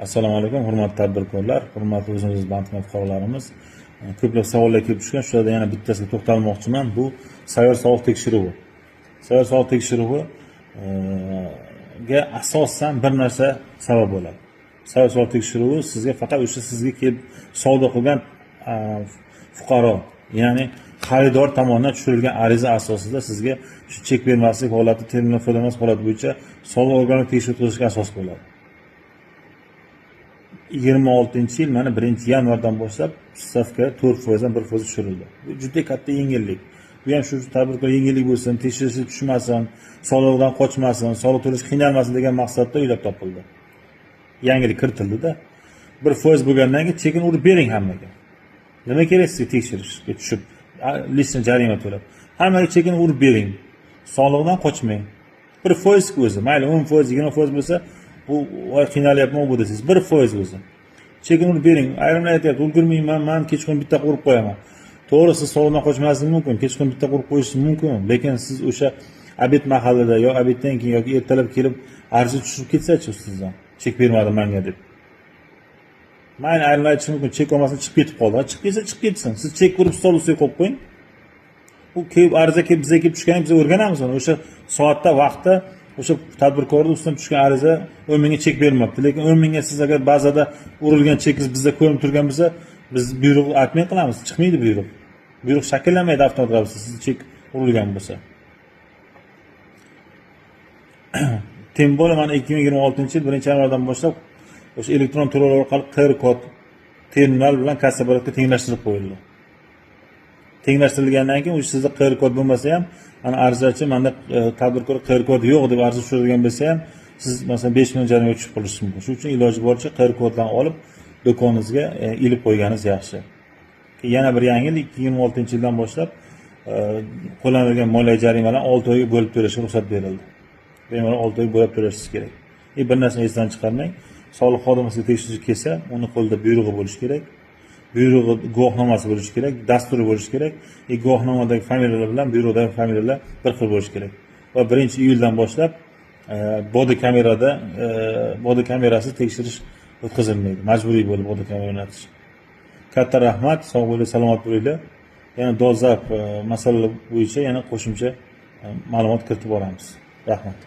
Assalomu alaykum, hurmatli tadbirkorlar, hurmatli o'zimiz banknet fuqarolarimiz. Ko'plab savollar kelib tushgan. Shularda yana bittasiga to'xtalmoqchiman. Bu sayyor soliq tekshiruvi. Sayyor soliq tekshiruvi ga asosan bir narsa sabab bo'ladi. Sayyor soliq tekshiruvi sizga faqat o'sha sizga kelib savdo qilgan fuqaro, ya'ni xaridor tomonidan tushirilgan ariza asosida sizga shu chek bermaslik holati, terminal foydalanmas holati bo'yicha soliq organi tekshiruv qilishga asos bo'ladi. 26-yil mana 1-yanvardan boshlab stavka 4%dan 1% tushirildi. Bu juda katta yengillik. Bu ham shu tadbirkor yengillik bo'lsin, tekshirishga tushmasin, soliqdan qochmasin, soliq to'lash qiynalmasin degan maqsadda o'ylab topildi. Yangilik kiritildi-da. 1% bo'lgandan keyin chekin urib bering hammaga. Nima kerak sizga tekshirishga tushib, lishni jarima to'lab. Hammaga chekin urib bering. Soliqdan qochmang. 1% o'zi, mayli 10%, 20% bo'lsa, bu voy qiynalyapman bu desangiz 1% o'zi. Chekin urib bering. Ayrimlar aytayapti, ulgurmayman, men kechqurun bitta urib qo'yaman. To'g'ri, siz soliqdan qochmasligingiz mumkin, kechqurun bitta urib qo'yishingiz mumkin, lekin siz o'sha obed mahallida yo obeddan keyin yoki ertalab kelib ariza tushirib ketsa-chi sizdan, chek bermadim menga deb. Mayli ayrimlar aytishi mumkin, chek olmasdan chiqib ketib qoldi. Chiqib ketsa chiqib ketsin. Siz chek urib stol ustiga qo'yib qo'ying. Bu kelib ariza kelib bizga kelib tushganini biz o'rganamiz uni. O'sha soatda, vaqtda o'sha tadbirkorning ustidan tushgan ariza 10 mingga chek bermabdi. Lekin 10 mingga siz agar bazada urilgan chekingiz bizda ko'rinib turgan bo'lsa, biz buyruq aytmay qilamiz. Chiqmaydi buyruq. Buyruq shakllanmaydi avtomat ravishda siz chek urilgan bo'lsa. Tem bo'lib mana 2026-yil 1-yanvardan boshlab o'sha elektron to'lov orqali QR kod terminal bilan kassa apparatga tenglashtirib qo'yildi. Tenglashtirilgandan keyin o'sha sizda QR kod bo'lmasa ham, ana arizachi menda tadbirkor QR kodi yo'q deb ariza tushiradigan bo'lsa ham, siz masalan 5 million jarimaga tushib qolishingiz mumkin. Shuning uchun iloji boricha QR koddan olib do'koningizga ilib qo'yganingiz yaxshi. Yana bir yangilik 2026-yildan boshlab qo'llanilgan moliyaviy jarimalar 6 oyga bo'lib to'lashga ruxsat berildi. Bemalol 6 oy bo'lib to'lashingiz kerak. Bir narsani esdan chiqarmang. Soliq xodimasiga tekshirish kelsa, uni qo'lida buyrug'i bo'lishi kerak. Buyrug'i guvohnomasi bo'lishi kerak, dasturi bo'lishi kerak. Guvohnomadagi familiyalar bilan buyrug'dagi familiyalar bir xil bo'lishi kerak. Va 1-iyuldan boshlab bodi kamerasiz tekshirish o'tkazilmaydi. Majburiy bo'lib bodi kamera o'rnatish. Katta rahmat, sog' bo'ling, salomat bo'linglar. Yana dolzarb masalalar bo'yicha yana qo'shimcha ma'lumot kiritib boramiz. Rahmat.